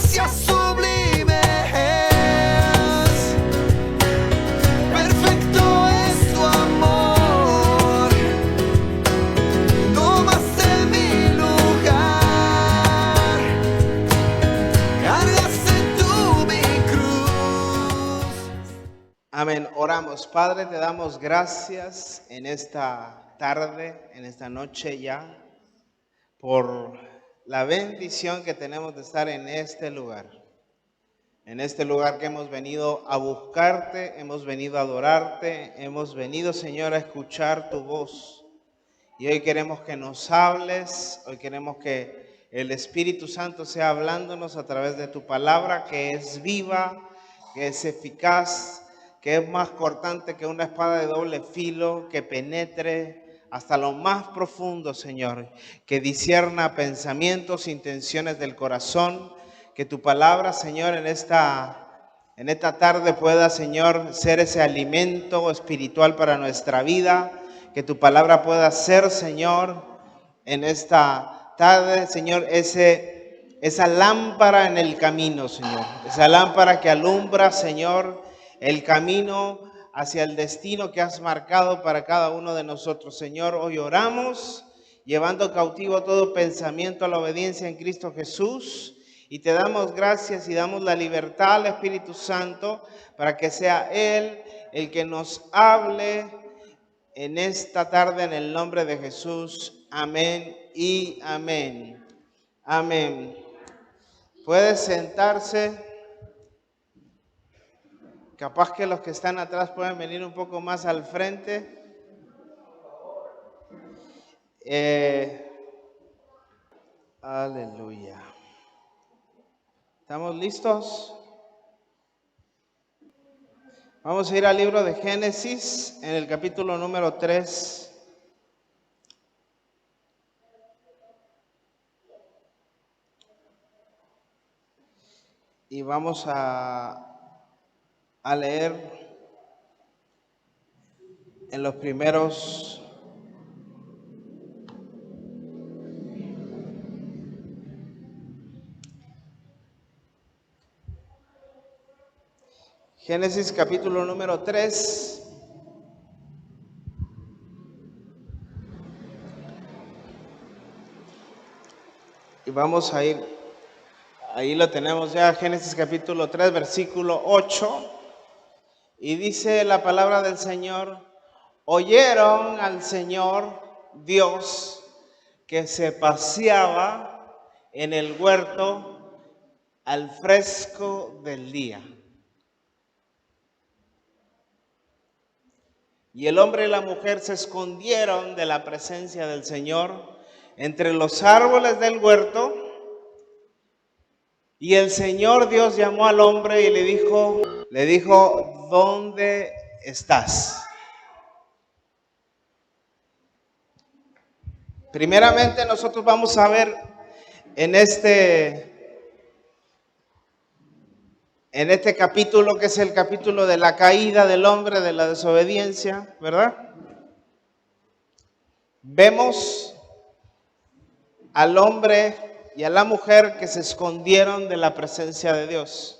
gracia sublime es. Perfecto es tu amor. Tomaste mi lugar. Cargaste tú mi cruz. Amén. Oramos. Padre, te damos gracias en esta tarde, en esta noche ya, por la bendición que tenemos de estar en este lugar. En este lugar que hemos venido a buscarte, hemos venido a adorarte, hemos venido, Señor, a escuchar tu voz. Y hoy queremos que nos hables, hoy queremos que el Espíritu Santo sea hablándonos a través de tu palabra, que es viva, que es eficaz, que es más cortante que una espada de doble filo, que penetre hasta lo más profundo, Señor, que discierna pensamientos, intenciones del corazón, que tu palabra, Señor, en esta tarde pueda, Señor, ser ese alimento espiritual para nuestra vida, que tu palabra pueda ser, Señor, en esta tarde, Señor, esa lámpara en el camino, Señor, esa lámpara que alumbra, Señor, el camino hacia el destino que has marcado para cada uno de nosotros. Señor, hoy oramos llevando cautivo todo pensamiento a la obediencia en Cristo Jesús, y te damos gracias y damos la libertad al Espíritu Santo para que sea Él el que nos hable en esta tarde, en el nombre de Jesús. Amén y amén. Amén. Puede sentarse. Capaz que los que están atrás pueden venir un poco más al frente. Aleluya. ¿Estamos listos? Vamos a ir al libro de Génesis, en el capítulo número 3. Y vamos a leer en los primeros Génesis capítulo número 3. Y vamos a ir, ahí lo tenemos ya, Génesis capítulo 3, versículo 8. Y dice la palabra del Señor: oyeron al Señor Dios que se paseaba en el huerto al fresco del día. Y el hombre y la mujer se escondieron de la presencia del Señor entre los árboles del huerto. Y el Señor Dios llamó al hombre y le dijo, ¿dónde estás? Primeramente nosotros vamos a ver en este capítulo, que es el capítulo de la caída del hombre, de la desobediencia, ¿verdad? Vemos al hombre y a la mujer que se escondieron de la presencia de Dios.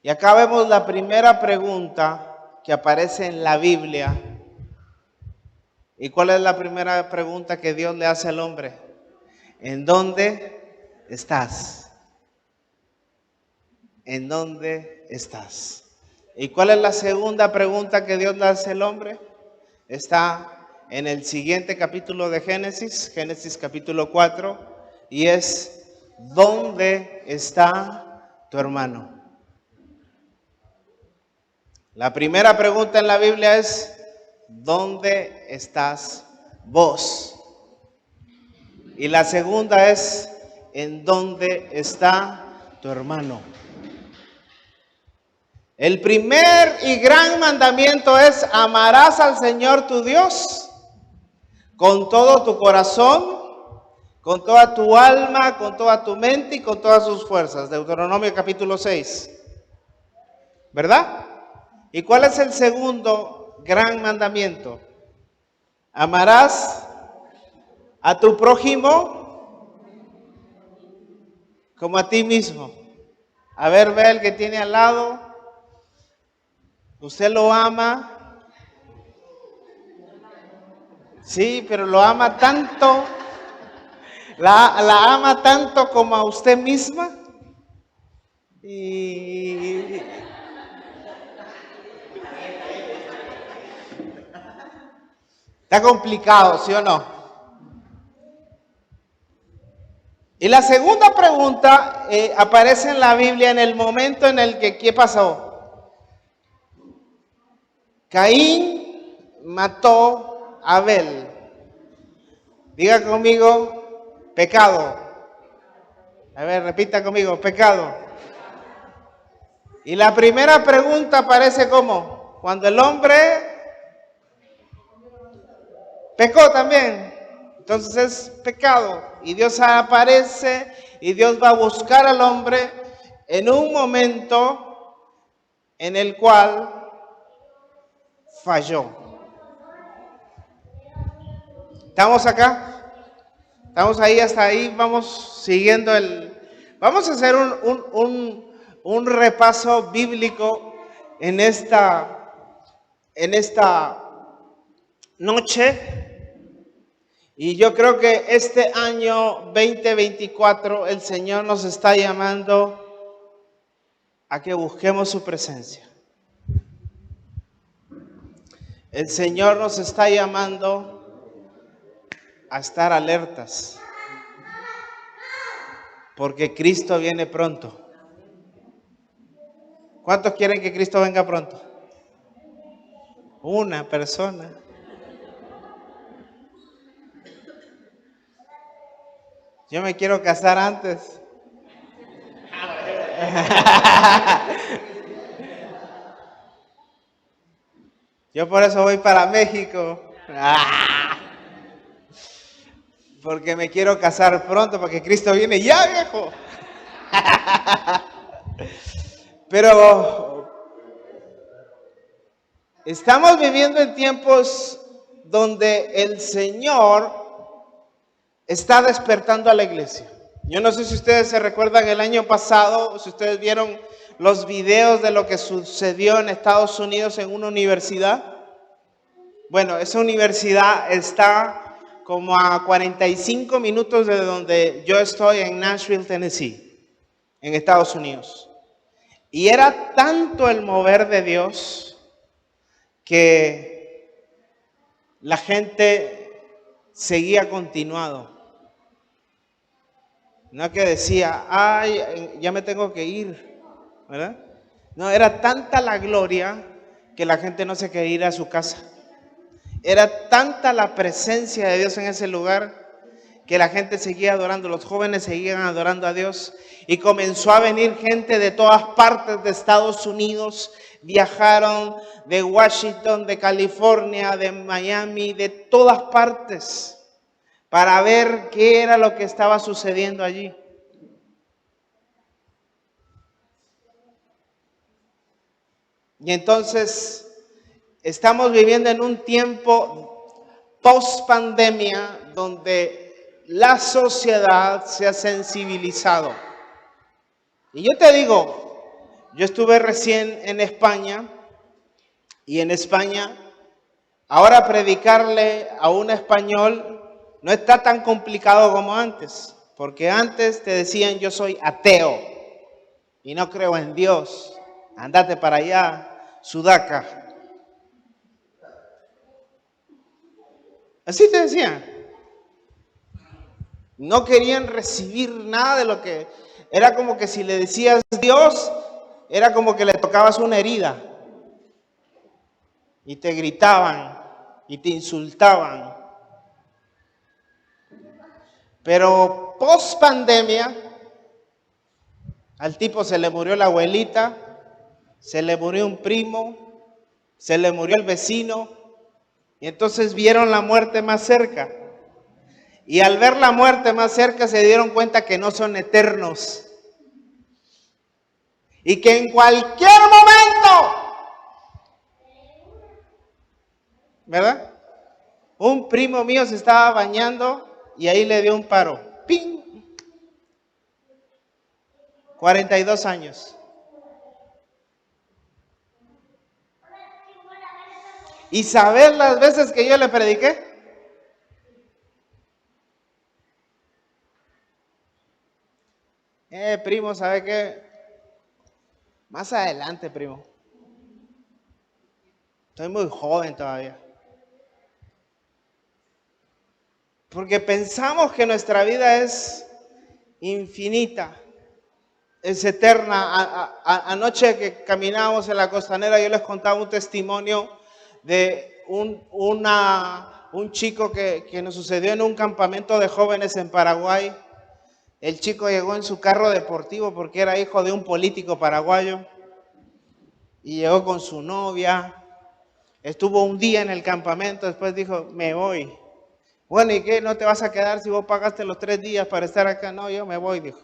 Y acá vemos la primera pregunta que aparece en la Biblia. ¿Y cuál es la primera pregunta que Dios le hace al hombre? ¿En dónde estás? ¿En dónde estás? ¿Y cuál es la segunda pregunta que Dios le hace al hombre? Está en el siguiente capítulo de Génesis, Génesis capítulo 4, y es: ¿dónde está tu hermano? La primera pregunta en la Biblia es: ¿dónde estás vos? Y la segunda es: ¿en dónde está tu hermano? El primer y gran mandamiento es: amarás al Señor tu Dios con todo tu corazón, con toda tu alma, con toda tu mente y con todas sus fuerzas. Deuteronomio capítulo 6. ¿Verdad? ¿Y cuál es el segundo gran mandamiento? Amarás a tu prójimo como a ti mismo. A ver, ve el que tiene al lado. ¿Usted lo ama? Sí, pero lo ama tanto. La ama tanto como a usted misma. Y está complicado, ¿sí o no? Y la segunda pregunta aparece en la Biblia en el momento en el que, ¿qué pasó? Caín mató a Abel. Diga conmigo, pecado. A ver, repita conmigo, pecado. Y la primera pregunta aparece como, cuando el hombre pecó también. Entonces es pecado. Y Dios aparece y Dios va a buscar al hombre en un momento en el cual falló. ¿Estamos acá? ¿Estamos ahí hasta ahí? Vamos siguiendo Vamos a hacer un repaso bíblico en esta noche. Y yo creo que este año 2024 el Señor nos está llamando a que busquemos su presencia. El Señor nos está llamando a estar alertas, porque Cristo viene pronto. ¿Cuántos quieren que Cristo venga pronto? Una persona. Yo me quiero casar antes. Yo por eso voy para México. Porque me quiero casar pronto, porque Cristo viene ya, viejo. Pero estamos viviendo en tiempos donde el Señor está despertando a la iglesia. Yo no sé si ustedes se recuerdan el año pasado, si ustedes vieron los videos de lo que sucedió en Estados Unidos en una universidad. Bueno, esa universidad está como a 45 minutos de donde yo estoy en Nashville, Tennessee, en Estados Unidos. Y era tanto el mover de Dios que la gente seguía continuado. No que decía, ay, ya me tengo que ir, ¿verdad? No, era tanta la gloria que la gente no se quería ir a su casa. Era tanta la presencia de Dios en ese lugar que la gente seguía adorando, los jóvenes seguían adorando a Dios y comenzó a venir gente de todas partes de Estados Unidos. Viajaron de Washington, de California, de Miami, de todas partes para ver qué era lo que estaba sucediendo allí. Y entonces estamos viviendo en un tiempo post pandemia donde la sociedad se ha sensibilizado. Y yo te digo, yo estuve recién en España y en España ahora predicarle a un español no está tan complicado como antes, porque antes te decían yo soy ateo y no creo en Dios, andate para allá, Sudaca. Así te decían. No querían recibir nada de lo que... Era como que si le decías Dios, era como que le tocabas una herida. Y te gritaban y te insultaban. Pero post pandemia, al tipo se le murió la abuelita, se le murió un primo, se le murió el vecino, y entonces vieron la muerte más cerca. Y al ver la muerte más cerca se dieron cuenta que no son eternos. Y que en cualquier momento, ¿verdad? Un primo mío se estaba bañando y ahí le dio un paro. ¡Ping! 42 años. ¿Y saber las veces que yo le prediqué? Primo, ¿sabe qué? Más adelante, primo. Estoy muy joven todavía. Porque pensamos que nuestra vida es infinita, es eterna. Anoche que caminábamos en la costanera, yo les contaba un testimonio de un chico que nos sucedió en un campamento de jóvenes en Paraguay. El chico llegó en su carro deportivo porque era hijo de un político paraguayo y llegó con su novia. Estuvo un día en el campamento, después dijo, me voy. Bueno, ¿y qué? ¿No te vas a quedar si vos pagaste los 3 días para estar acá? No, yo me voy, dijo.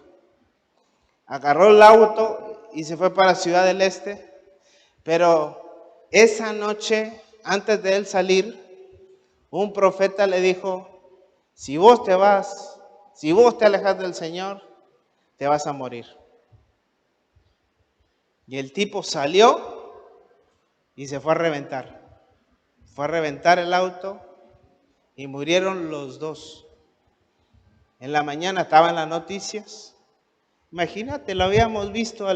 Agarró el auto y se fue para Ciudad del Este. Pero esa noche, antes de él salir, un profeta le dijo, si vos te vas, si vos te alejas del Señor, te vas a morir. Y el tipo salió y se fue a reventar. Fue a reventar el auto y murieron los dos. En la mañana estaban las noticias. Imagínate, lo habíamos visto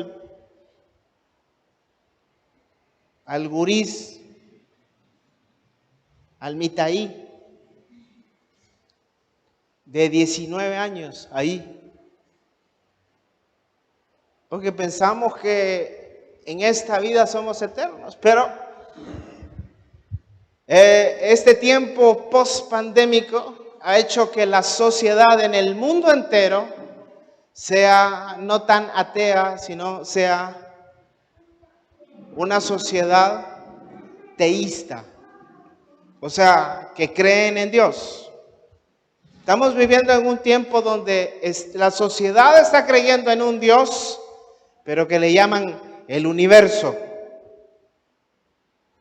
al gurís, al Mitaí, de 19 años, ahí. Porque pensamos que en esta vida somos eternos, pero este tiempo post-pandémico ha hecho que la sociedad en el mundo entero sea no tan atea, sino sea una sociedad teísta, o sea, que creen en Dios. Estamos viviendo en un tiempo donde la sociedad está creyendo en un Dios, pero que le llaman el universo.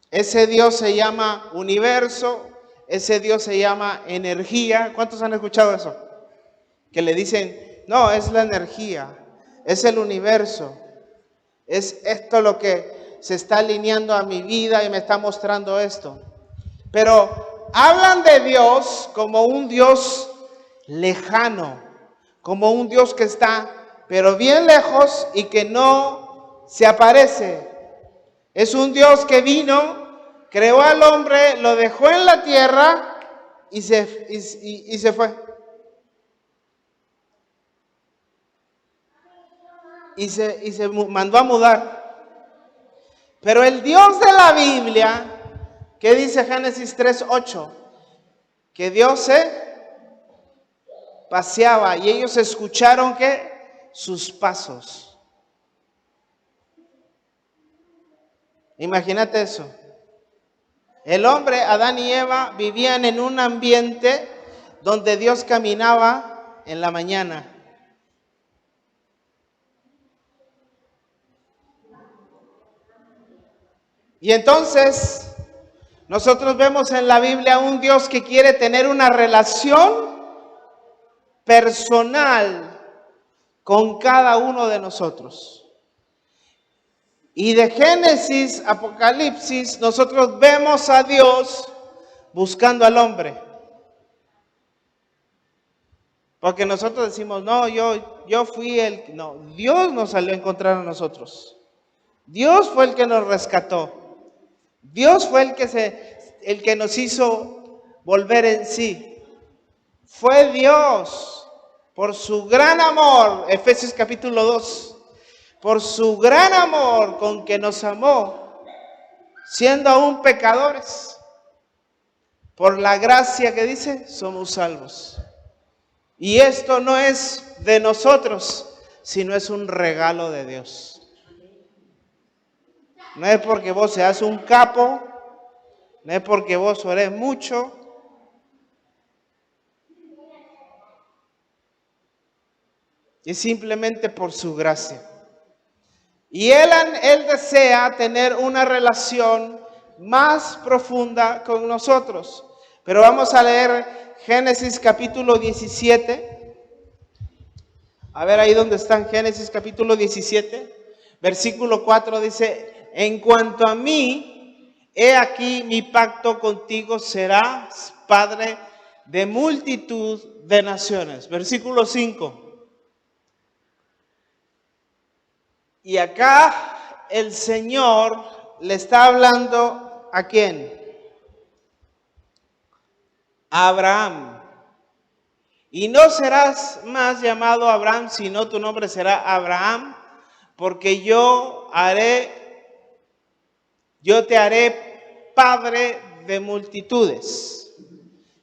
Ese Dios se llama universo, ese Dios se llama energía. ¿Cuántos han escuchado eso? Que le dicen, no, es la energía, es el universo, es esto lo que se está alineando a mi vida y me está mostrando esto. Pero hablan de Dios como un Dios lejano, como un Dios que está, pero bien lejos y que no se aparece. Es un Dios que vino, creó al hombre, lo dejó en la tierra y se fue. Y se mandó a mudar. Pero el Dios de la Biblia, ¿qué dice Génesis 3:8? Que Dios se paseaba y ellos escucharon que sus pasos. Imagínate eso. El hombre, Adán y Eva, vivían en un ambiente donde Dios caminaba en la mañana. Y entonces, nosotros vemos en la Biblia un Dios que quiere tener una relación personal con cada uno de nosotros. Y de Génesis, Apocalipsis, nosotros vemos a Dios buscando al hombre. Porque nosotros decimos, no, yo fui no, Dios nos salió a encontrar a nosotros. Dios fue el que nos rescató. Dios fue el que nos hizo volver en sí. Fue Dios, por su gran amor, Efesios capítulo 2, por su gran amor con que nos amó, siendo aún pecadores, por la gracia que dice, somos salvos. Y esto no es de nosotros, sino es un regalo de Dios. No es porque vos seas un capo, no es porque vos ores mucho. Es simplemente por su gracia. Y Él desea tener una relación más profunda con nosotros. Pero vamos a leer Génesis capítulo 17. A ver ahí donde están, Génesis capítulo 17, versículo 4 dice, en cuanto a mí, he aquí mi pacto contigo, serás padre de multitud de naciones. Versículo 5. Y acá el Señor le está hablando ¿a quién? A Abraham. Y no serás más llamado Abraham, sino tu nombre será Abraham, porque yo te haré padre de multitudes.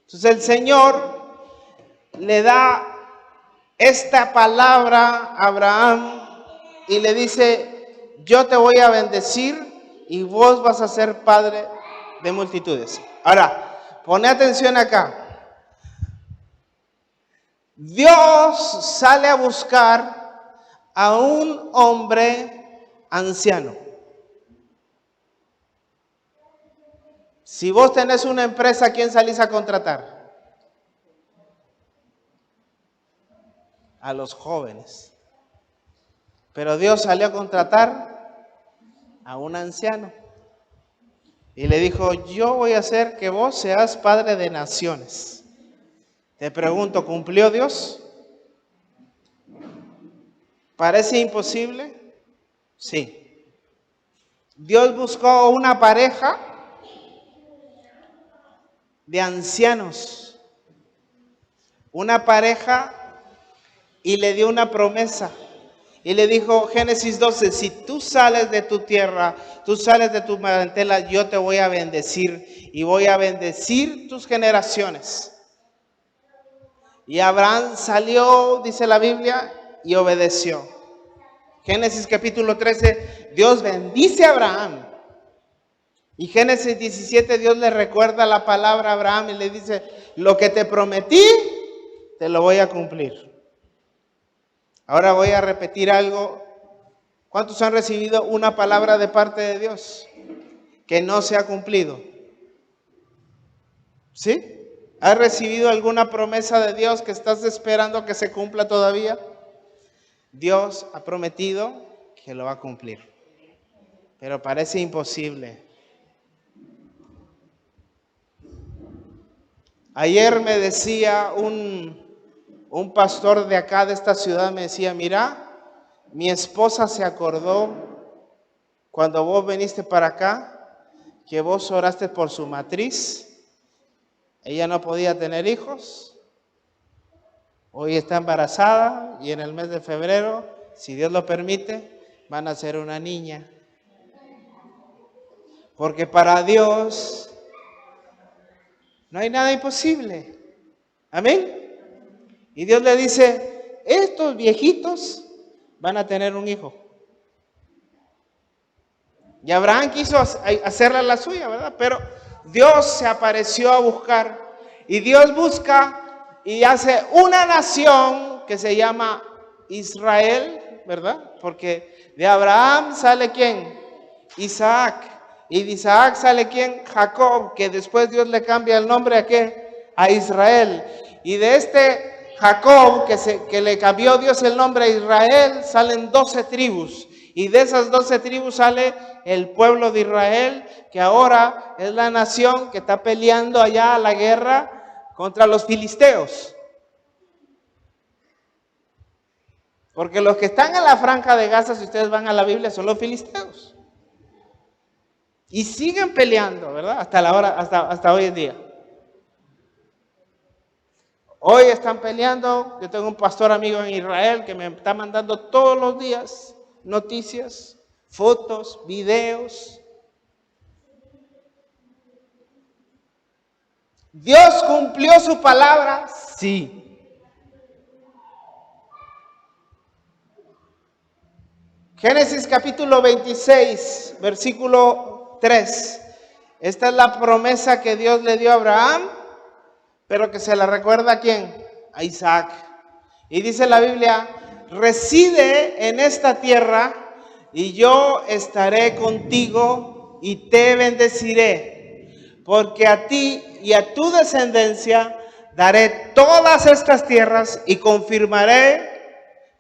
Entonces el Señor le da esta palabra a Abraham y le dice, yo te voy a bendecir y vos vas a ser padre de multitudes. Ahora, pone atención acá. Dios sale a buscar a un hombre anciano. Si vos tenés una empresa, ¿a quién salís a contratar? A los jóvenes. Pero Dios salió a contratar a un anciano. Y le dijo, yo voy a hacer que vos seas padre de naciones. Te pregunto, ¿cumplió Dios? ¿Parece imposible? Sí. Dios buscó una pareja de ancianos, una pareja, y le dio una promesa. Y le dijo, Génesis 12, si tú sales de tu tierra, tú sales de tu parentela, yo te voy a bendecir y voy a bendecir tus generaciones. Y Abraham salió, dice la Biblia, y obedeció. Génesis capítulo 13, Dios bendice a Abraham. Y Génesis 17, Dios le recuerda la palabra a Abraham y le dice, lo que te prometí, te lo voy a cumplir. Ahora voy a repetir algo. ¿Cuántos han recibido una palabra de parte de Dios que no se ha cumplido? ¿Sí? ¿Has recibido alguna promesa de Dios que estás esperando que se cumpla todavía? Dios ha prometido que lo va a cumplir, pero parece imposible. Ayer me decía un pastor de acá, de esta ciudad, me decía, mira, mi esposa se acordó cuando vos viniste para acá, que vos oraste por su matriz. Ella no podía tener hijos. Hoy está embarazada y en el mes de febrero, si Dios lo permite, van a ser una niña. Porque para Dios no hay nada imposible. Amén. Y Dios le dice, estos viejitos van a tener un hijo. Y Abraham quiso hacerla la suya, ¿verdad? Pero Dios se apareció a buscar. Y Dios busca y hace una nación que se llama Israel, ¿verdad? Porque de Abraham sale ¿quién? Isaac. Y de Isaac sale ¿quién? Jacob, que después Dios le cambia el nombre ¿a qué? A Israel. Y de este Jacob, que le cambió Dios el nombre a Israel, salen 12 tribus. Y de esas 12 tribus sale el pueblo de Israel, que ahora es la nación que está peleando allá la guerra contra los filisteos. Porque los que están en la franja de Gaza, si ustedes van a la Biblia, son los filisteos. Y siguen peleando, ¿verdad? Hasta hoy en día. Hoy están peleando. Yo tengo un pastor amigo en Israel que me está mandando todos los días noticias, fotos, videos. ¿Dios cumplió su palabra? Sí. Génesis capítulo 26, versículo 3. Esta es la promesa que Dios le dio a Abraham, pero que se la recuerda ¿a quién? A Isaac. Y dice la Biblia, reside en esta tierra y yo estaré contigo y te bendeciré, porque a ti y a tu descendencia daré todas estas tierras y confirmaré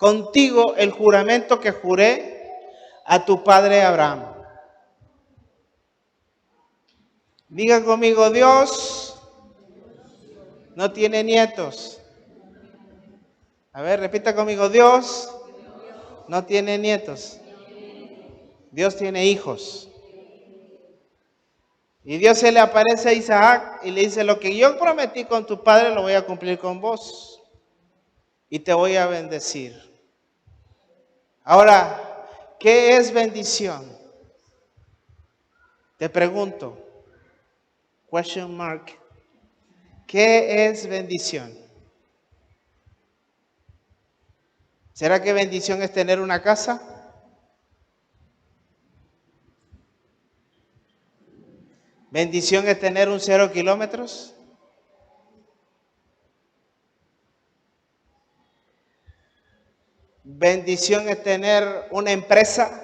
contigo el juramento que juré a tu padre Abraham. Diga conmigo, Dios no tiene nietos. A ver, repita conmigo, Dios no tiene nietos. Dios tiene hijos. Y Dios se le aparece a Isaac y le dice, lo que yo prometí con tu padre lo voy a cumplir con vos. Y te voy a bendecir. Ahora, ¿qué es bendición? Te pregunto, question mark, ¿qué es bendición? ¿Será que bendición es tener una casa? ¿Bendición es tener un 0 kilómetros? ¿Bendición es tener una empresa?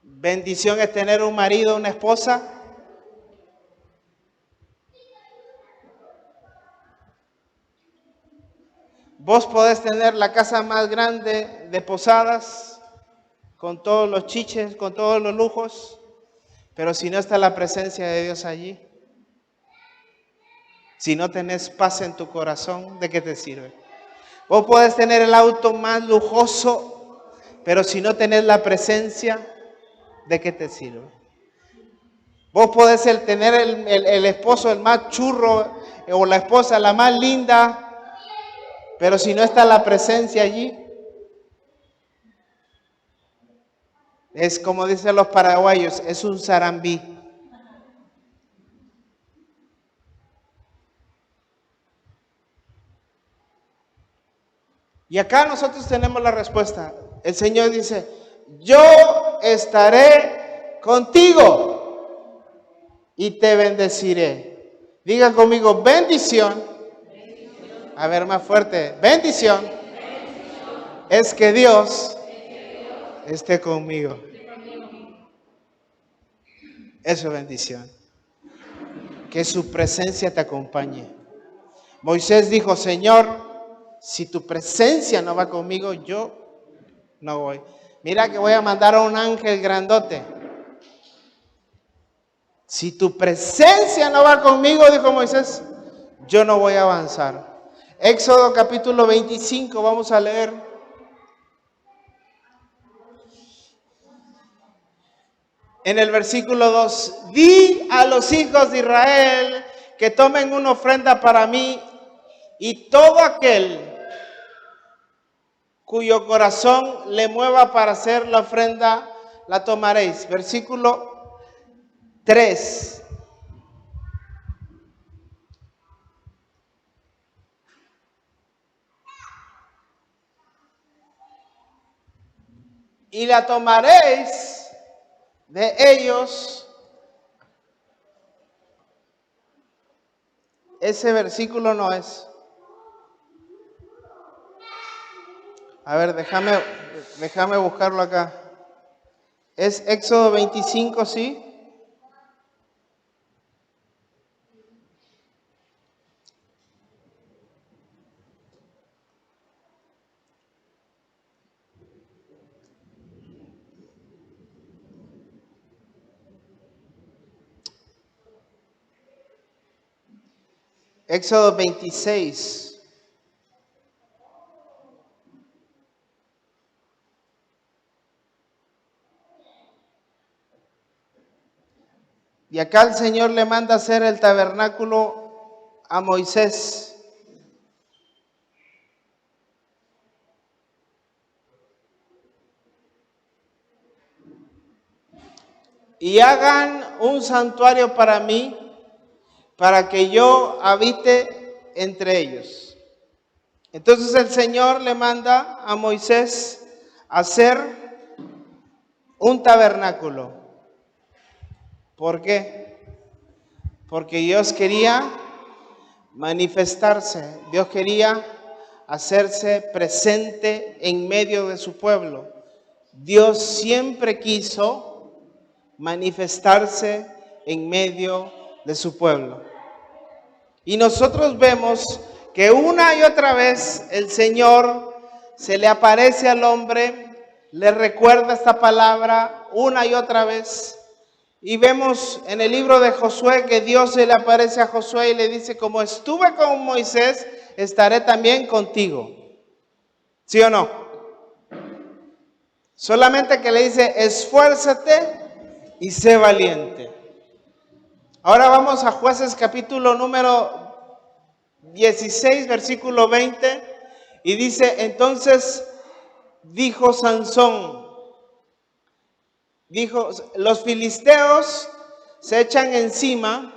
¿Bendición es tener un marido, una esposa? Vos podés tener la casa más grande de Posadas, con todos los chiches, con todos los lujos, pero si no está la presencia de Dios allí, si no tenés paz en tu corazón, ¿de qué te sirve? Vos podés tener el auto más lujoso, pero si no tenés la presencia, ¿de qué te sirve? Vos podés tener el esposo el más churro o la esposa la más linda, pero si no está la presencia allí, es como dicen los paraguayos, es un sarambí. Y acá nosotros tenemos la respuesta. El Señor dice, yo estaré contigo y te bendeciré. Diga conmigo, bendición. A ver, más fuerte. Bendición es que Dios esté conmigo. Eso es bendición. Que su presencia te acompañe. Moisés dijo, Señor, si tu presencia no va conmigo, yo no voy. Mira que voy a mandar a un ángel grandote. Si tu presencia no va conmigo, dijo Moisés, yo no voy a avanzar. Éxodo capítulo 25, vamos a leer. En el versículo 2, di a los hijos de Israel que tomen una ofrenda para mí y todo aquel cuyo corazón le mueva para hacer la ofrenda, la tomaréis. Versículo 3. Y la tomaréis de ellos. Ese versículo no es. A ver, déjame buscarlo acá. Es Éxodo 25, ¿sí? Éxodo 26. Y acá el Señor le manda hacer el tabernáculo a Moisés. Y hagan un santuario para mí, para que yo habite entre ellos. Entonces el Señor le manda a Moisés hacer un tabernáculo. ¿Por qué? Porque Dios quería manifestarse, Dios quería hacerse presente en medio de su pueblo. Dios siempre quiso manifestarse en medio de su pueblo. Y nosotros vemos que una y otra vez el Señor se le aparece al hombre, le recuerda esta palabra una y otra vez. Y vemos en el libro de Josué que Dios se le aparece a Josué y le dice, como estuve con Moisés, estaré también contigo. ¿Sí o no? Solamente que le dice, esfuérzate y sé valiente. Ahora vamos a Jueces capítulo número 16, versículo 20. Y dice, entonces dijo Sansón, los filisteos se echan encima,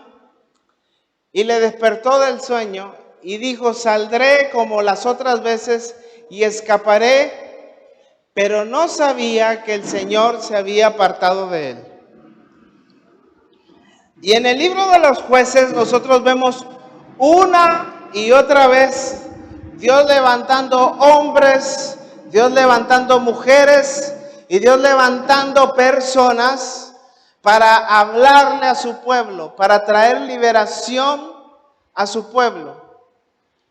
y le despertó del sueño y dijo, saldré como las otras veces y escaparé, pero no sabía que el Señor se había apartado de él. Y en el libro de los Jueces nosotros vemos una y otra vez Dios levantando hombres, Dios levantando mujeres y Dios levantando personas para hablarle a su pueblo, para traer liberación a su pueblo.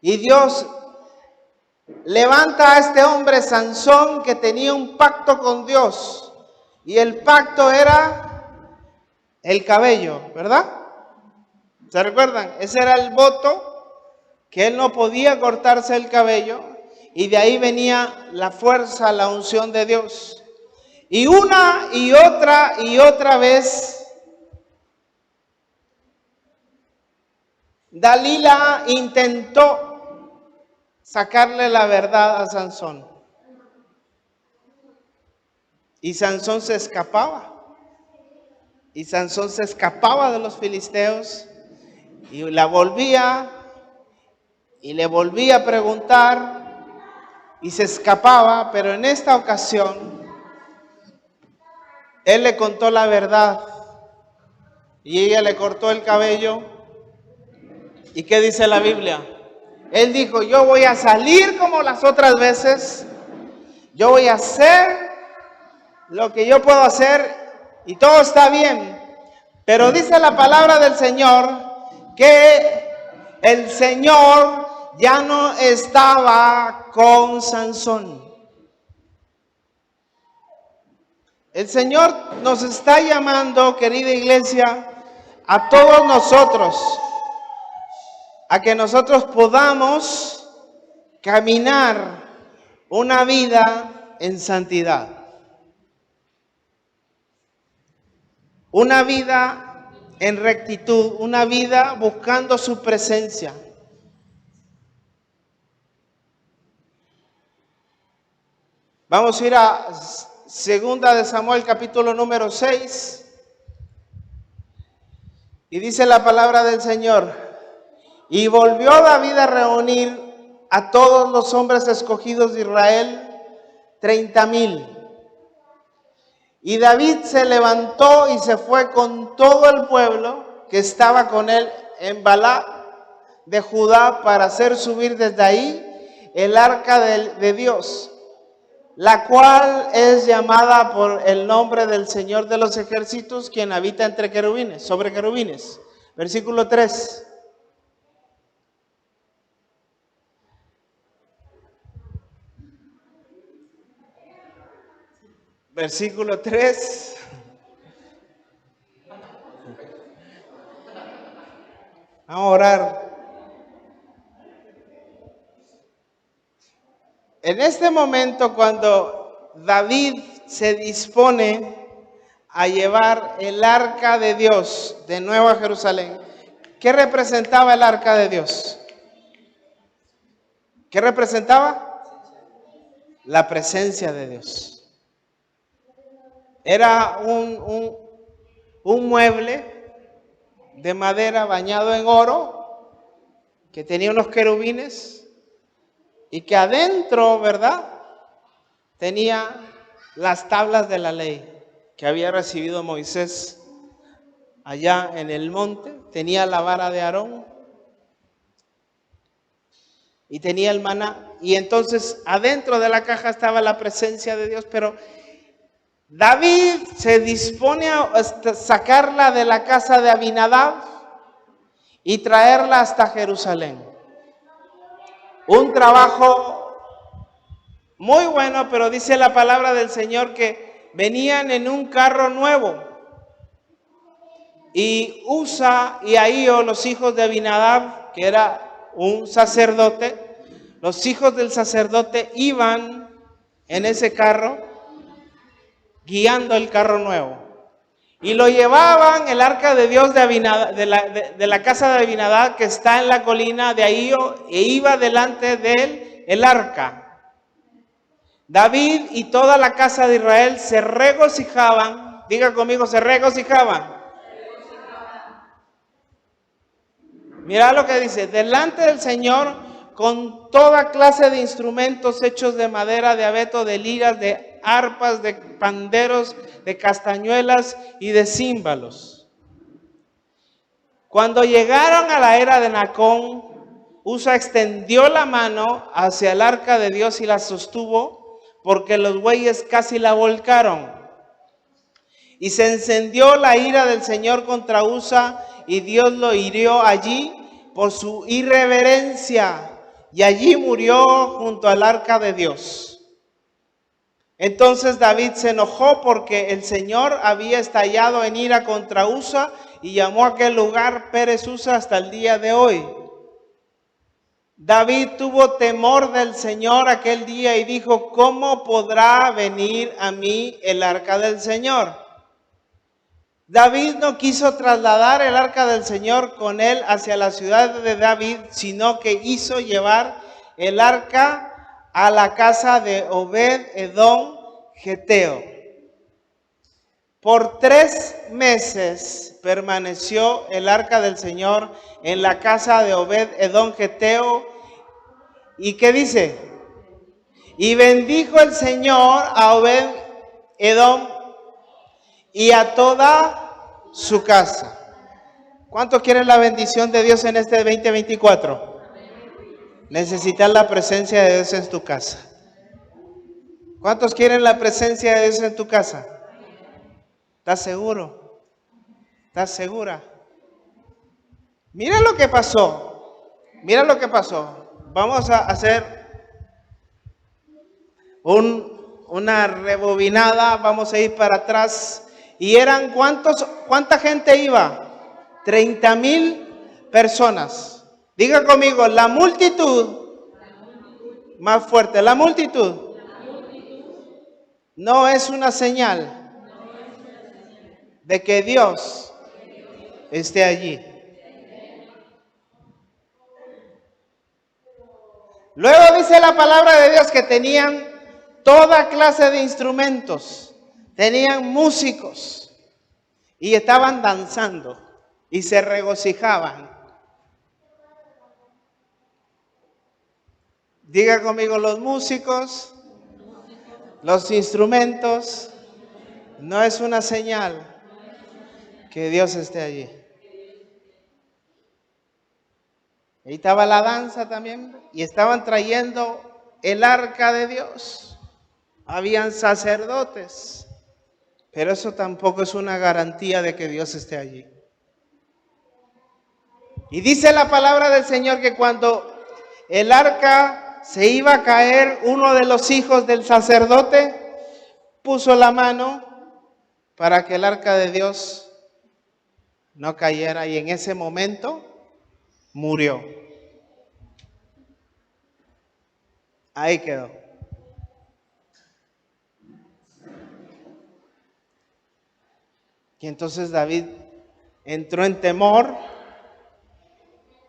Y Dios levanta a este hombre Sansón que tenía un pacto con Dios. Y el pacto era el cabello, ¿verdad? ¿Se recuerdan? Ese era el voto, que él no podía cortarse el cabello. Y de ahí venía la fuerza, la unción de Dios. Y una y otra vez, Dalila intentó sacarle la verdad a Sansón. Y Sansón se escapaba. Y Sansón se escapaba de los filisteos y la volvía y le volvía a preguntar y se escapaba, pero en esta ocasión él le contó la verdad y ella le cortó el cabello. ¿Y qué dice la Biblia? Él dijo, yo voy a salir como las otras veces, yo voy a hacer lo que yo puedo hacer y todo está bien. Pero dice la palabra del Señor que el Señor ya no estaba con Sansón. El Señor nos está llamando, querida iglesia, a todos nosotros, a que nosotros podamos caminar una vida en santidad. Una vida en rectitud, una vida buscando su presencia. Vamos a ir a Segunda de Samuel capítulo número 6. Y dice la palabra del Señor. Y volvió David a reunir a todos los hombres escogidos de Israel, 30,000. Y David se levantó y se fue con todo el pueblo que estaba con él en Balá de Judá para hacer subir desde ahí el arca de Dios, la cual es llamada por el nombre del Señor de los ejércitos, quien habita entre querubines, sobre querubines. Versículo 3. Versículo 3. Vamos a orar. En este momento, cuando David se dispone a llevar el arca de Dios de nuevo a Jerusalén, ¿qué representaba el arca de Dios? ¿Qué representaba? La presencia de Dios. Era un mueble de madera bañado en oro que tenía unos querubines y que adentro, ¿verdad?, tenía las tablas de la ley que había recibido Moisés allá en el monte. Tenía la vara de Aarón y tenía el maná. Y entonces adentro de la caja estaba la presencia de Dios, pero David se dispone a sacarla de la casa de Abinadab y traerla hasta Jerusalén. un trabajo muy bueno, pero dice la palabra del Señor que venían en un carro nuevo. Y Usa y Ahío, los hijos de Abinadab, que era un sacerdote, los hijos del sacerdote iban en ese carro, guiando el carro nuevo. Y lo llevaban el arca de Dios de Abinadab, de la casa de Abinadab, que está en la colina de Ahío, e iba delante de él el arca. David y toda la casa de Israel se regocijaban, diga conmigo, se regocijaban. Mira lo que dice, delante del Señor con toda clase de instrumentos hechos de madera, de abeto, de liras, de arpas, de panderos, de castañuelas y de címbalos. Cuando llegaron a la era de Nacón, Usa extendió la mano hacia el arca de Dios y la sostuvo, porque los bueyes casi la volcaron. Y se encendió la ira del Señor contra Usa, y Dios lo hirió allí por su irreverencia, y allí murió junto al arca de Dios. Entonces David se enojó porque el Señor había estallado en ira contra Usa, y llamó a aquel lugar Pérez Usa hasta el día de hoy. David tuvo temor del Señor aquel día y dijo, ¿cómo podrá venir a mí el arca del Señor? David no quiso trasladar el arca del Señor con él hacia la ciudad de David, sino que hizo llevar el arca a la casa de Obed-Edom Geteo. Por 3 meses permaneció el arca del Señor en la casa de Obed-Edom Geteo. ¿Y qué dice? Y bendijo el Señor a Obed-Edom y a toda su casa. ¿Cuántos quieren la bendición de Dios en este 2024? Necesitas la presencia de Dios en tu casa. ¿Cuántos quieren la presencia de Dios en tu casa? ¿Estás seguro? ¿Estás segura? Mira lo que pasó. Mira lo que pasó. Vamos a hacer una rebobinada. Vamos a ir para atrás. ¿Y eran cuánta gente iba? 30,000 personas. Diga conmigo, la multitud. Más fuerte, la multitud. No es una señal de que Dios esté allí. Luego dice la palabra de Dios que tenían toda clase de instrumentos, tenían músicos y estaban danzando y se regocijaban. Diga conmigo, los músicos, los instrumentos, no es una señal que Dios esté allí. Ahí estaba la danza también y estaban trayendo el arca de Dios. Habían sacerdotes, pero eso tampoco es una garantía de que Dios esté allí. Y dice la palabra del Señor que cuando el arca se iba a caer, uno de los hijos del sacerdote puso la mano para que el arca de Dios no cayera, y en ese momento murió. Ahí quedó. Y entonces David entró en temor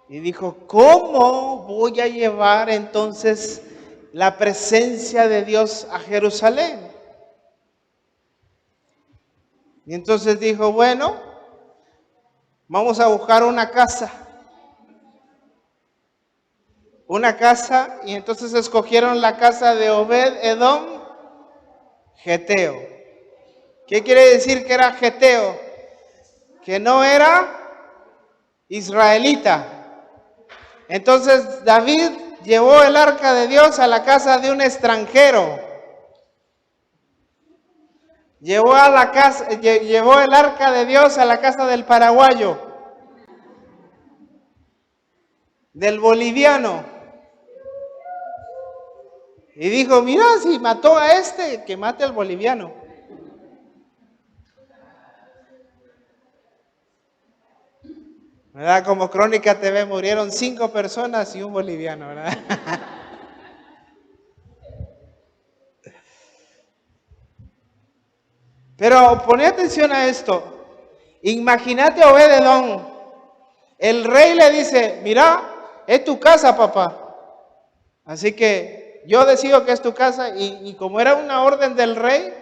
y dijo, ¿cómo voy a llevar entonces la presencia de Dios a Jerusalén? Y entonces dijo, bueno, vamos a buscar una casa. Una casa, y entonces escogieron la casa de Obed-Edom Geteo. ¿Qué quiere decir que era Geteo? Que no era israelita. Entonces David llevó el arca de Dios a la casa de un extranjero. Llevó el arca de Dios a la casa del paraguayo, del boliviano, Y dijo, mira, si mató a este, que mate al boliviano. ¿Verdad? Como Crónica TV murieron 5 personas y un boliviano, ¿verdad? Pero poné atención a esto. Imagínate a Obed-Edom. El rey le dice, mira, es tu casa, papá. Así que yo decido que es tu casa y como era una orden del rey,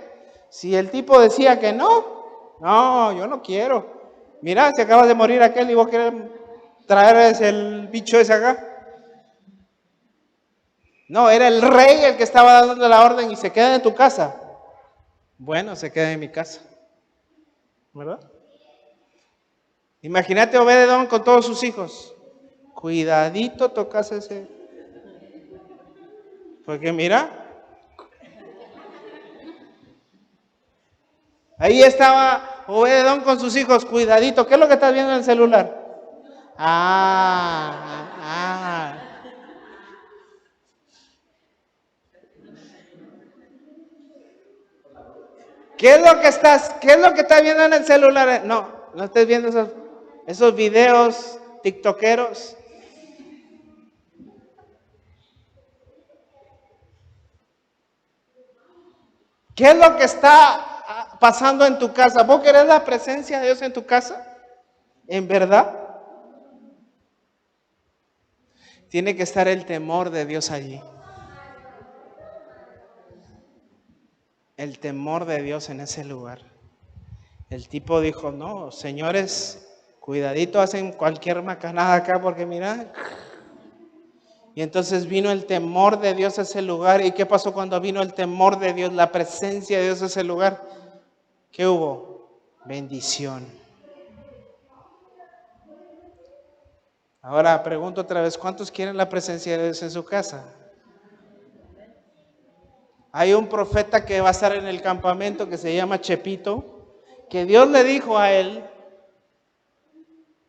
si el tipo decía que no, yo no quiero. Mira, se acaba de morir aquel y vos querés traer el bicho ese acá. No, era el rey el que estaba dando la orden y se queda en tu casa. Bueno, se queda en mi casa. ¿Verdad? Imagínate a Obed-Edom con todos sus hijos. Cuidadito tocas ese. Porque mira, ahí estaba Obed-Edom con sus hijos. Cuidadito, ¿qué es lo que estás viendo en el celular? Ah. ¿Qué es lo que estás viendo en el celular? No estés viendo esos videos tiktokeros. ¿Qué es lo que está pasando en tu casa? ¿Vos querés la presencia de Dios en tu casa? ¿En verdad? Tiene que estar el temor de Dios allí. El temor de Dios en ese lugar. El tipo dijo, no, señores, cuidadito, hacen cualquier macanada acá porque mira. Y entonces vino el temor de Dios a ese lugar. ¿Y qué pasó cuando vino el temor de Dios, la presencia de Dios a ese lugar? ¿Qué hubo? Bendición. Ahora pregunto otra vez, ¿cuántos quieren la presencia de Dios en su casa? Hay un profeta que va a estar en el campamento que se llama Chepito, que Dios le dijo a él,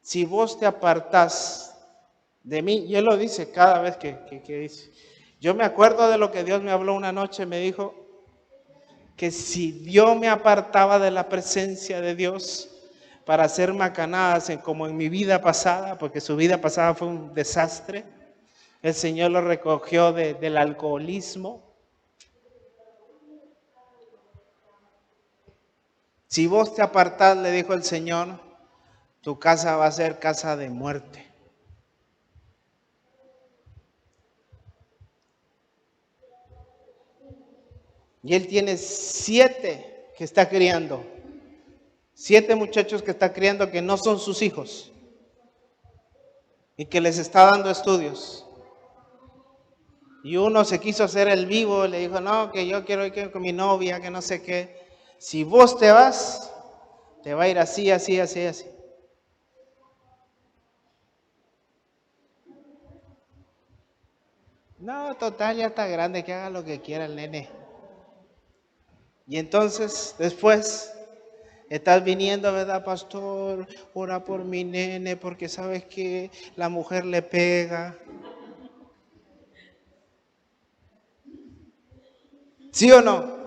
si vos te apartás de mí, y él lo dice cada vez que dice. Yo me acuerdo de lo que Dios me habló una noche, me dijo que si yo me apartaba de la presencia de Dios para hacer macanadas como en mi vida pasada, porque su vida pasada fue un desastre, el Señor lo recogió del alcoholismo. Si vos te apartás, le dijo el Señor, tu casa va a ser casa de muerte. Y él tiene 7 que está criando. 7 muchachos que está criando que no son sus hijos. Y que les está dando estudios. Y uno se quiso hacer el vivo, le dijo, no, que yo quiero ir con mi novia, que no sé qué. Si vos te vas, te va a ir así, así, así, así. No, total, ya está grande, que haga lo que quiera el nene. Y entonces, después, estás viniendo, ¿verdad, pastor? Ora por mi nene, porque sabes que la mujer le pega. ¿Sí o no?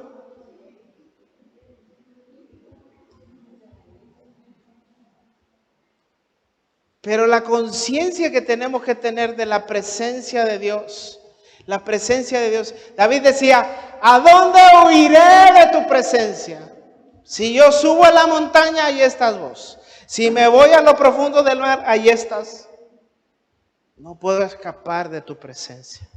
Pero la conciencia que tenemos que tener de la presencia de Dios, la presencia de Dios. David decía, ¿a dónde huiré de tu presencia? Si yo subo a la montaña, ahí estás vos. Si me voy a lo profundo del mar, ahí estás. No puedo escapar de tu presencia.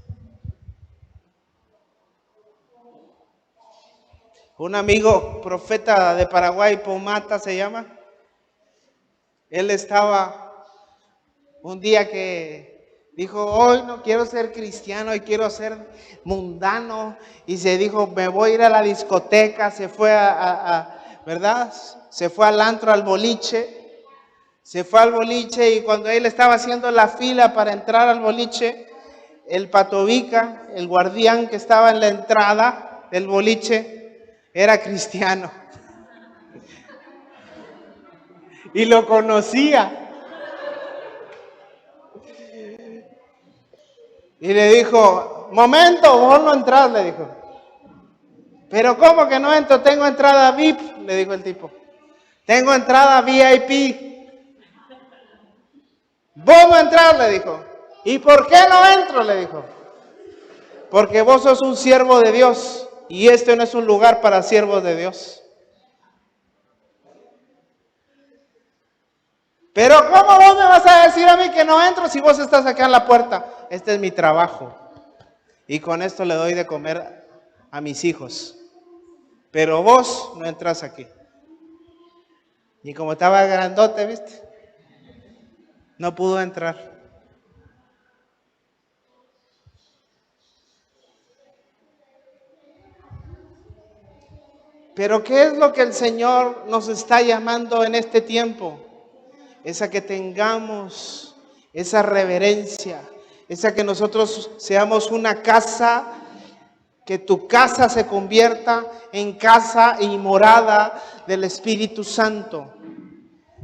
Un amigo, profeta de Paraguay, Pomata se llama, él estaba un día que dijo, hoy no quiero ser cristiano, hoy quiero ser mundano, y se dijo, me voy a ir a la discoteca, se fue ¿verdad? Se fue al antro, al boliche, y cuando él estaba haciendo la fila para entrar al boliche, el patovica, el guardián que estaba en la entrada del boliche, era cristiano. Y lo conocía. Y le dijo, dijo, momento, vos no entras, le dijo. Pero ¿cómo que no entro? Tengo entrada VIP, le dijo el tipo. Tengo entrada VIP. Vos no entras, le dijo. ¿Y por qué no entro? Le dijo. Porque vos sos un siervo de Dios y este no es un lugar para siervos de Dios. Pero ¿cómo vos me vas a decir a mí que no entro si vos estás acá en la puerta? Este es mi trabajo y con esto le doy de comer a mis hijos. Pero vos no entras aquí. Y como estaba grandote, ¿viste? No pudo entrar. Pero ¿qué es lo que el Señor nos está llamando en este tiempo? Es a que tengamos esa reverencia, es a que nosotros seamos una casa, que tu casa se convierta en casa y morada del Espíritu Santo.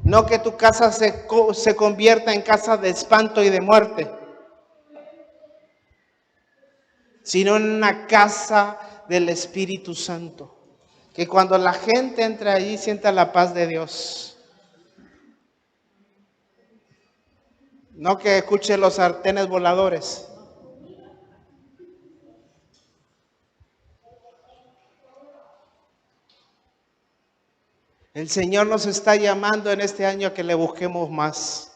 No que tu casa se convierta en casa de espanto y de muerte, sino en una casa del Espíritu Santo. Que cuando la gente entre allí sienta la paz de Dios. No que escuche los sartenes voladores. El Señor nos está llamando en este año a que le busquemos más.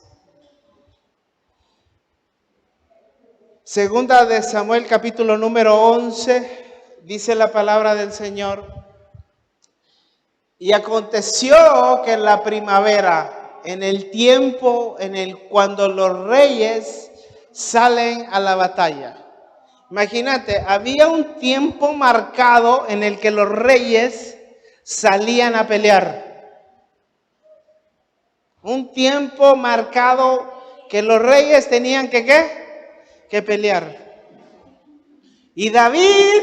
Segunda de Samuel, capítulo número 11, dice la palabra del Señor. Y aconteció que en la primavera, en el tiempo cuando los reyes salen a la batalla. Imagínate, había un tiempo marcado en el que los reyes salían a pelear. Un tiempo marcado que los reyes tenían que ¿qué? Que pelear. Y David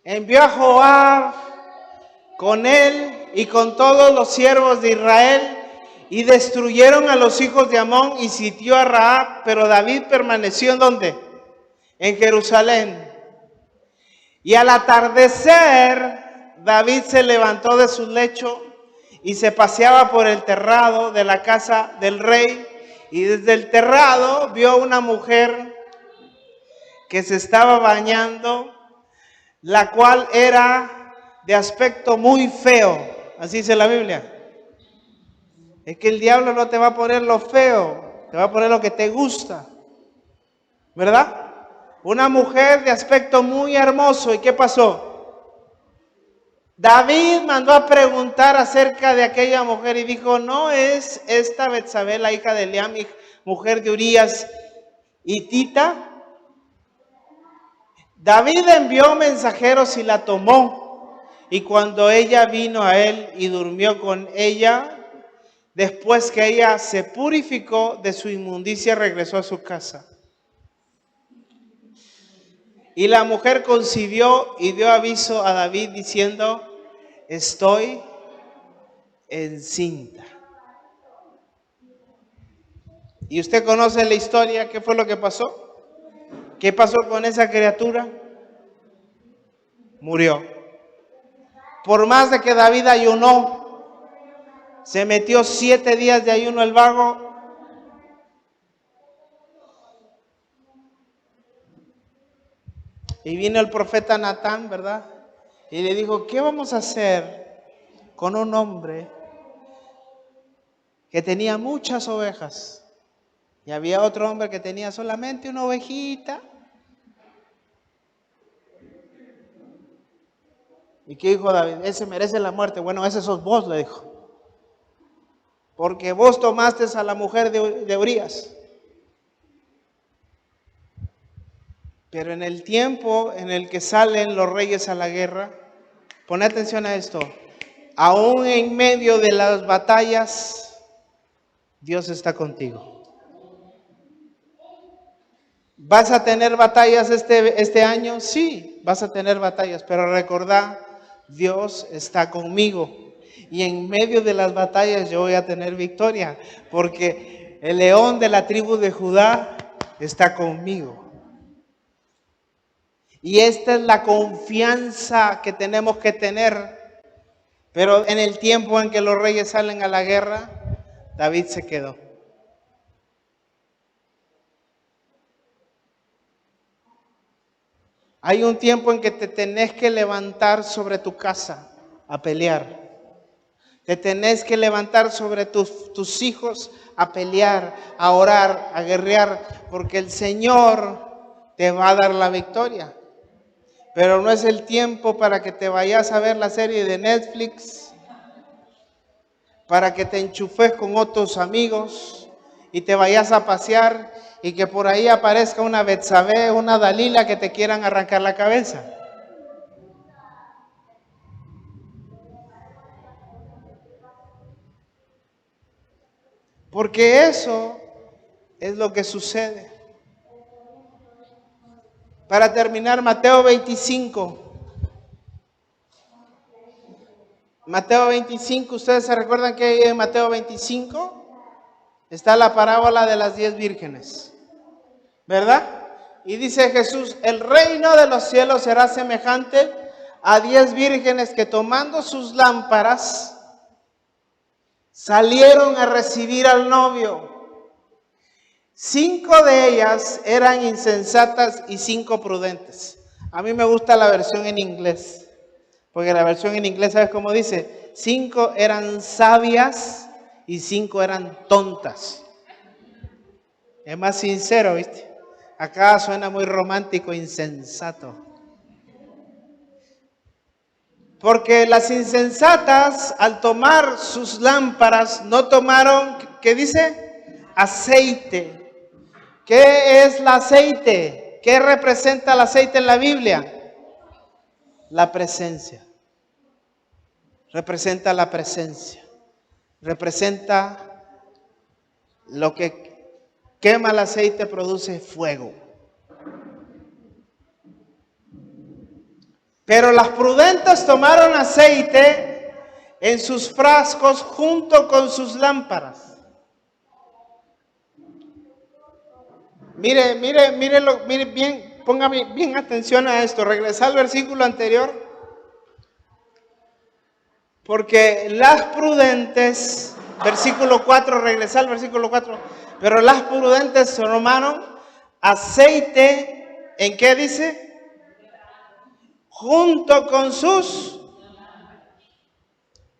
envió a Joab con él y con todos los siervos de Israel y destruyeron a los hijos de Amón y sitió a Rahab, pero David permaneció ¿en dónde? En Jerusalén. Y al atardecer David se levantó de su lecho y se paseaba por el terrado de la casa del rey y desde el terrado vio una mujer que se estaba bañando, la cual era de aspecto muy feo. Así dice la Biblia. Es que el diablo no te va a poner lo feo, te va a poner lo que te gusta. ¿Verdad? Una mujer de aspecto muy hermoso. ¿Y qué pasó? David mandó a preguntar acerca de aquella mujer y dijo, ¿no es esta Betsabé, la hija de Eliam, mujer de Urías hitita? David envió mensajeros y la tomó. Y cuando ella vino a él y durmió con ella, después que ella se purificó de su inmundicia, regresó a su casa. Y la mujer concibió y dio aviso a David diciendo, estoy encinta. ¿Y usted conoce la historia? ¿Qué fue lo que pasó? ¿Qué pasó con esa criatura? Murió. Por más de que David ayunó, se metió 7 días de ayuno el vago. Y vino el profeta Natán, ¿verdad? Y le dijo, ¿qué vamos a hacer con un hombre que tenía muchas ovejas? Y había otro hombre que tenía solamente una ovejita. ¿Y qué dijo David? Ese merece la muerte. Bueno, ese sos vos, le dijo. Porque vos tomaste a la mujer de Urías. Pero en el tiempo en el que salen los reyes a la guerra, pon atención a esto, aún en medio de las batallas, Dios está contigo. ¿Vas a tener batallas este año? Sí, vas a tener batallas, pero recordá, Dios está conmigo. Y en medio de las batallas yo voy a tener victoria, porque el león de la tribu de Judá está conmigo. Y esta es la confianza que tenemos que tener. Pero en el tiempo en que los reyes salen a la guerra, David se quedó. Hay un tiempo en que te tenés que levantar sobre tu casa a pelear. Te tenés que levantar sobre tus hijos a pelear, a orar, a guerrear, porque el Señor te va a dar la victoria. Pero no es el tiempo para que te vayas a ver la serie de Netflix, para que te enchufes con otros amigos y te vayas a pasear y que por ahí aparezca una Betsabé, una Dalila que te quieran arrancar la cabeza. Porque eso es lo que sucede. Para terminar, Mateo 25. Mateo 25, ¿ustedes se recuerdan que hay en Mateo 25? Está la parábola de las 10 vírgenes, ¿verdad? Y dice Jesús, el reino de los cielos será semejante a 10 vírgenes que tomando sus lámparas salieron a recibir al novio. 5 de ellas eran insensatas y 5 prudentes. A mí me gusta la versión en inglés, porque la versión en inglés, ¿sabes cómo dice? 5 eran sabias y 5 eran tontas. Es más sincero, ¿viste? Acá suena muy romántico, insensato. Porque las insensatas, al tomar sus lámparas, no tomaron, ¿qué dice? Aceite. ¿Qué es el aceite? ¿Qué representa el aceite en la Biblia? La presencia. Representa la presencia. Representa lo que quema el aceite, produce fuego. Pero las prudentes tomaron aceite en sus frascos junto con sus lámparas. Mire bien, póngame bien atención a esto. Regresa al versículo anterior. Porque las prudentes, versículo 4, regresa al versículo 4. Pero las prudentes tomaron aceite, ¿en qué dice? Junto con sus,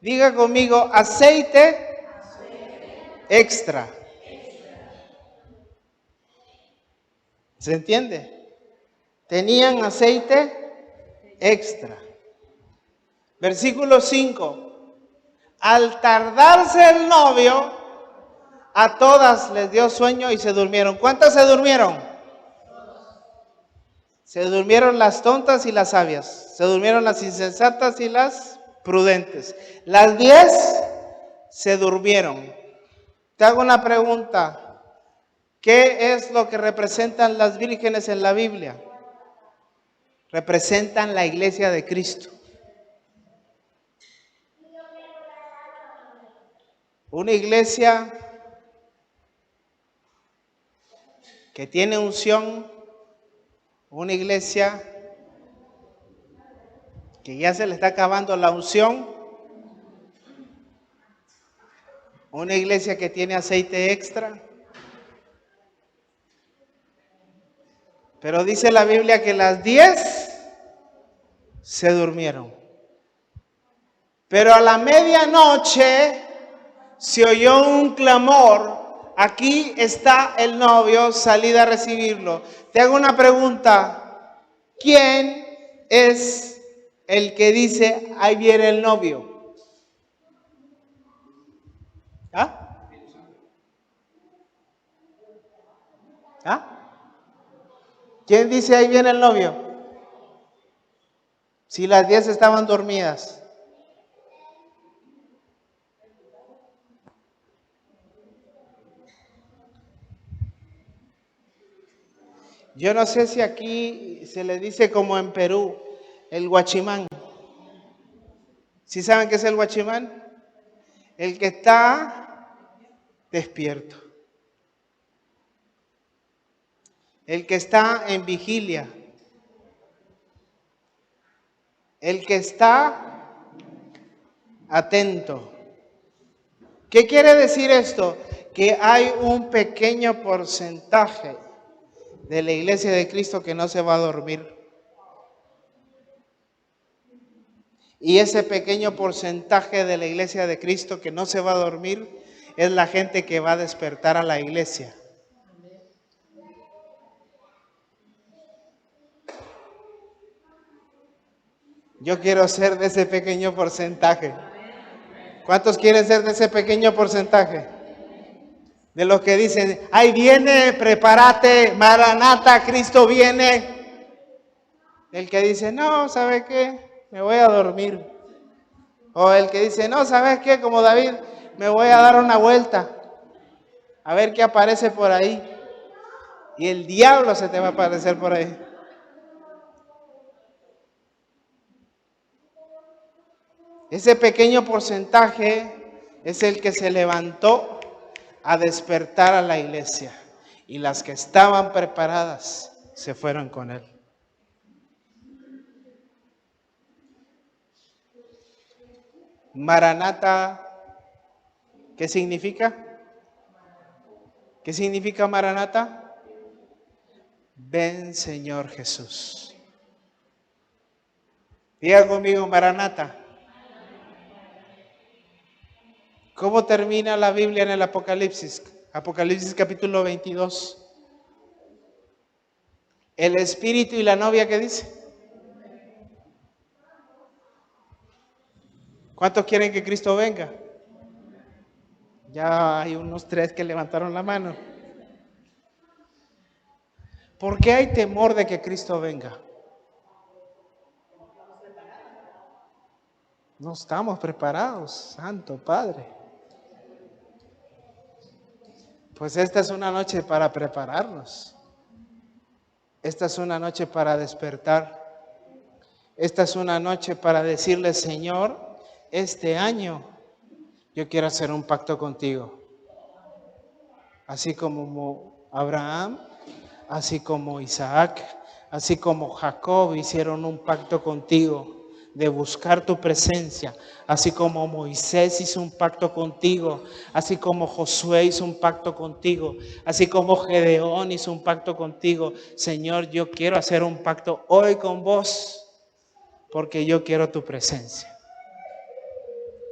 diga conmigo, aceite extra. ¿Se entiende? Tenían aceite extra. Versículo 5. Al tardarse el novio, a todas les dio sueño y se durmieron. ¿Cuántas se durmieron? Se durmieron las tontas y las sabias. Se durmieron las insensatas y las prudentes. Las 10 se durmieron. Te hago una pregunta. ¿Qué es lo que representan las vírgenes en la Biblia? Representan la iglesia de Cristo. Una iglesia que tiene unción, una iglesia que ya se le está acabando la unción, una iglesia que tiene aceite extra. Pero dice la Biblia que las 10 se durmieron. Pero a la medianoche se oyó un clamor. Aquí está el novio, salid a recibirlo. Te hago una pregunta. ¿Quién es el que dice, ahí viene el novio? ¿Ah? ¿Ah? ¿Quién dice, ahí viene el novio? Si las 10 estaban dormidas. Yo no sé si aquí se le dice como en Perú, el guachimán. ¿Sí saben qué es el guachimán? El que está despierto. El que está en vigilia. El que está atento. ¿Qué quiere decir esto? Que hay un pequeño porcentaje de la iglesia de Cristo que no se va a dormir. Y ese pequeño porcentaje de la iglesia de Cristo que no se va a dormir es la gente que va a despertar a la iglesia. Yo quiero ser de ese pequeño porcentaje. ¿Cuántos quieren ser de ese pequeño porcentaje? De los que dicen, ahí viene, prepárate, Maranata, Cristo viene. El que dice, no, ¿sabe qué? Me voy a dormir. O el que dice, no, ¿sabes qué? Como David, me voy a dar una vuelta. A ver qué aparece por ahí. Y el diablo se te va a aparecer por ahí. Ese pequeño porcentaje es el que se levantó a despertar a la iglesia. Y las que estaban preparadas se fueron con él. Maranata, ¿qué significa? ¿Qué significa Maranata? Ven, Señor Jesús. Diga conmigo, Maranata. ¿Cómo termina la Biblia en el Apocalipsis? Apocalipsis capítulo 22. El espíritu y la novia, ¿qué dice? ¿Cuántos quieren que Cristo venga? Ya hay unos 3 que levantaron la mano. ¿Por qué hay temor de que Cristo venga? No estamos preparados, Santo Padre. Pues esta es una noche para prepararnos. Esta es una noche para despertar. Esta es una noche para decirle, Señor, este año yo quiero hacer un pacto contigo. Así como Abraham, así como Isaac, así como Jacob hicieron un pacto contigo de buscar tu presencia, así como Moisés hizo un pacto contigo, así como Josué hizo un pacto contigo, así como Gedeón hizo un pacto contigo. Señor, yo quiero hacer un pacto hoy con vos, porque yo quiero tu presencia.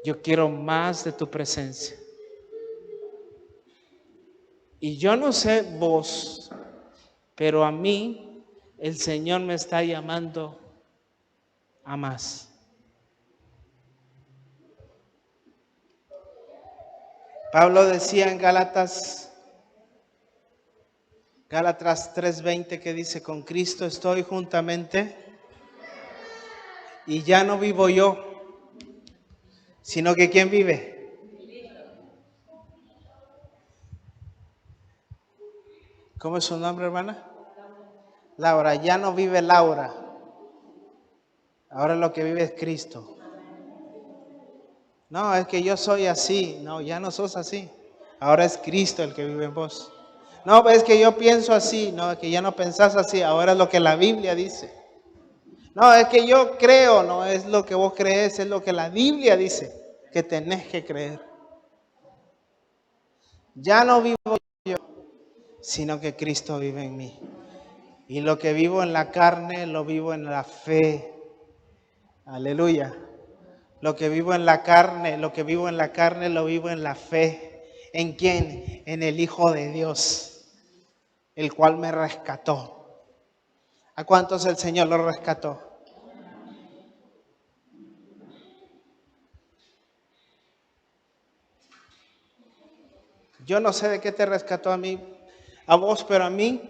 Yo quiero más de tu presencia. Y yo no sé vos, pero a mí el Señor me está llamando a más. Pablo decía en Gálatas 3:20 que dice, con Cristo estoy juntamente y ya no vivo yo, sino que ¿quién vive? ¿Cómo es su nombre, hermana? Laura. Ya no vive Laura. Ahora lo que vive es Cristo. No, es que yo soy así. No, ya no sos así. Ahora es Cristo el que vive en vos. No, es que yo pienso así. No, es que ya no pensás así. Ahora es lo que la Biblia dice. No, es que yo creo. No es lo que vos crees, es lo que la Biblia dice que tenés que creer. Ya no vivo yo, sino que Cristo vive en mí. Y lo que vivo en la carne, lo vivo en la fe. Aleluya. Lo que vivo en la carne, lo vivo en la fe. ¿En quién? En el Hijo de Dios, el cual me rescató. ¿A cuántos el Señor lo rescató? Yo no sé de qué te rescató a vos, pero a mí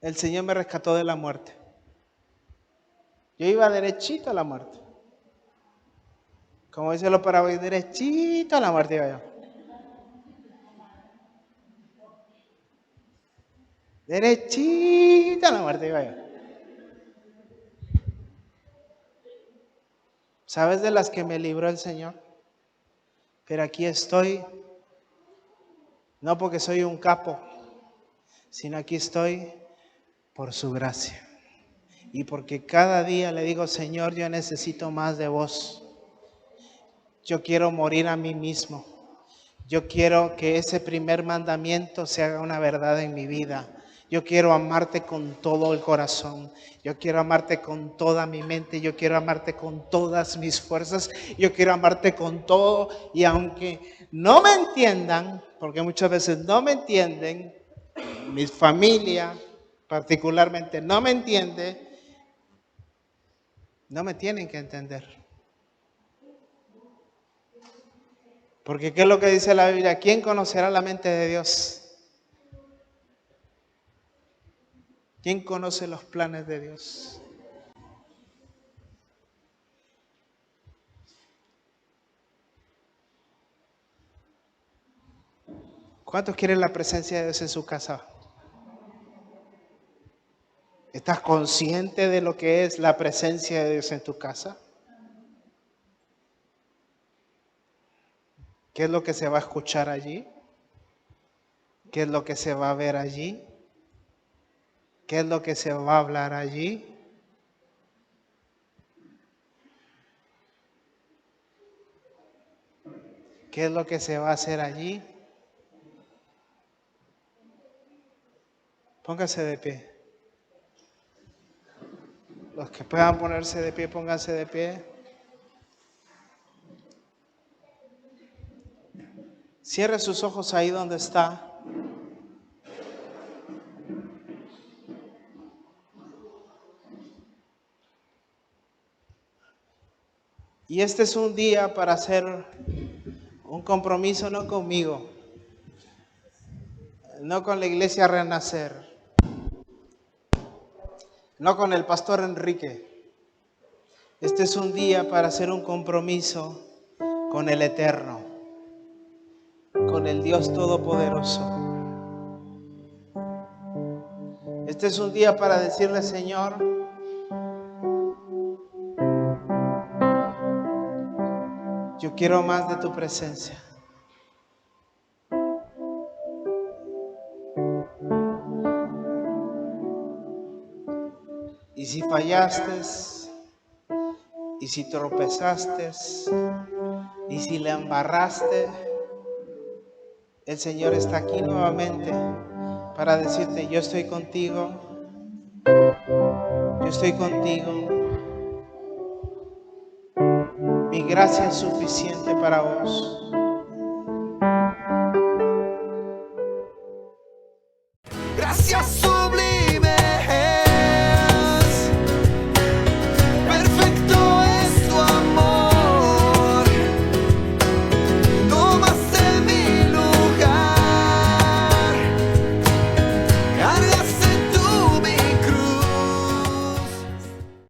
el Señor me rescató de la muerte. Yo iba derechito a la muerte. Como dice los paraguayos, derechito a la muerte iba yo. Derechito a la muerte iba yo. ¿Sabes de las que me libró el Señor? Pero aquí estoy, no porque soy un capo, sino aquí estoy por su gracia. Y porque cada día le digo, Señor, yo necesito más de vos. Yo quiero morir a mí mismo. Yo quiero que ese primer mandamiento se haga una verdad en mi vida. Yo quiero amarte con todo el corazón. Yo quiero amarte con toda mi mente. Yo quiero amarte con todas mis fuerzas. Yo quiero amarte con todo. Y aunque no me entiendan, porque muchas veces no me entienden, mi familia particularmente no me entiende, no me tienen que entender. Porque ¿qué es lo que dice la Biblia? ¿Quién conocerá la mente de Dios? ¿Quién conoce los planes de Dios? ¿Cuántos quieren la presencia de Dios en su casa? ¿Estás consciente de lo que es la presencia de Dios en tu casa? ¿Qué es lo que se va a escuchar allí? ¿Qué es lo que se va a ver allí? ¿Qué es lo que se va a hablar allí? ¿Qué es lo que se va a hacer allí? Póngase de pie. Los que puedan ponerse de pie, pónganse de pie. Cierre sus ojos ahí donde está. Y este es un día para hacer un compromiso, no conmigo, no con la iglesia Renacer, no con el pastor Enrique. Este es un día para hacer un compromiso con el Eterno, con el Dios Todopoderoso. Este es un día para decirle, Señor, yo quiero más de tu presencia. Y si fallaste, y si tropezaste, y si le embarraste, el Señor está aquí nuevamente para decirte, yo estoy contigo, yo estoy contigo. Mi gracia es suficiente para vos.